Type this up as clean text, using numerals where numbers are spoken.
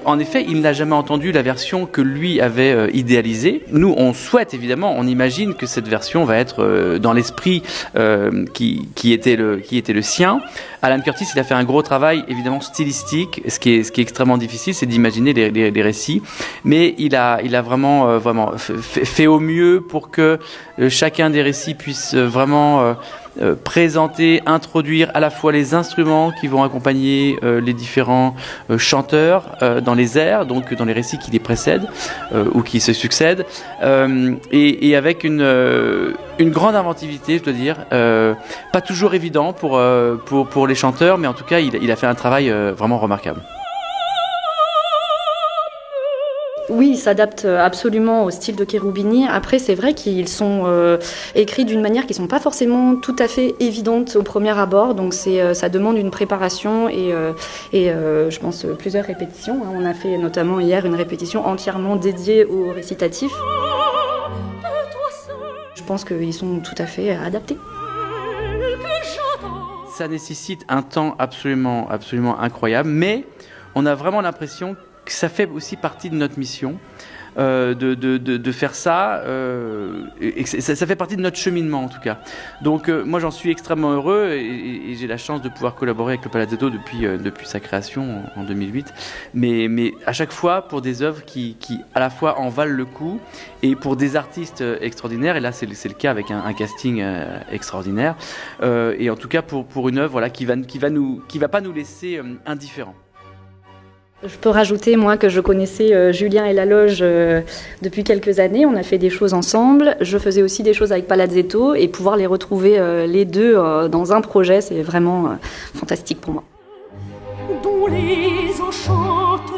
En effet, il n'a jamais entendu la version que lui avait idéalisée. Nous, on souhaite évidemment, on imagine que cette version va être dans l'esprit qui était le sien. Alan Curtis, il a fait un gros travail évidemment stylistique. Ce qui est extrêmement difficile, c'est d'imaginer les récits. Mais il a vraiment fait au mieux pour que chacun des récits puisse vraiment présenter, introduire à la fois les instruments qui vont accompagner les différents chanteurs dans les airs, donc dans les récits qui les précèdent ou qui se succèdent, et avec une grande inventivité, je dois dire, pas toujours évident pour les chanteurs, mais en tout cas il a fait un travail vraiment remarquable. Oui, ils s'adaptent absolument au style de Cherubini. Après, c'est vrai qu'ils sont écrits d'une manière qui ne sont pas forcément tout à fait évidentes au premier abord. Donc ça demande une préparation et je pense plusieurs répétitions. On a fait notamment hier une répétition entièrement dédiée au récitatif. Je pense qu'ils sont tout à fait adaptés. Ça nécessite un temps absolument incroyable, mais on a vraiment l'impression que ça fait aussi partie de notre mission de faire ça, et ça fait partie de notre cheminement en tout cas. Donc moi j'en suis extrêmement heureux et j'ai la chance de pouvoir collaborer avec le Palazzetto depuis sa création en 2008. Mais à chaque fois pour des œuvres qui à la fois en valent le coup et pour des artistes extraordinaires. Et là c'est le cas avec un casting extraordinaire. Et en tout cas pour une œuvre qui va pas nous laisser indifférents. Je peux rajouter, moi, que je connaissais Julien et la Loge depuis quelques années. On a fait des choses ensemble. Je faisais aussi des choses avec Palazzetto. Et pouvoir les retrouver les deux dans un projet, c'est vraiment fantastique pour moi. Dont les enchantes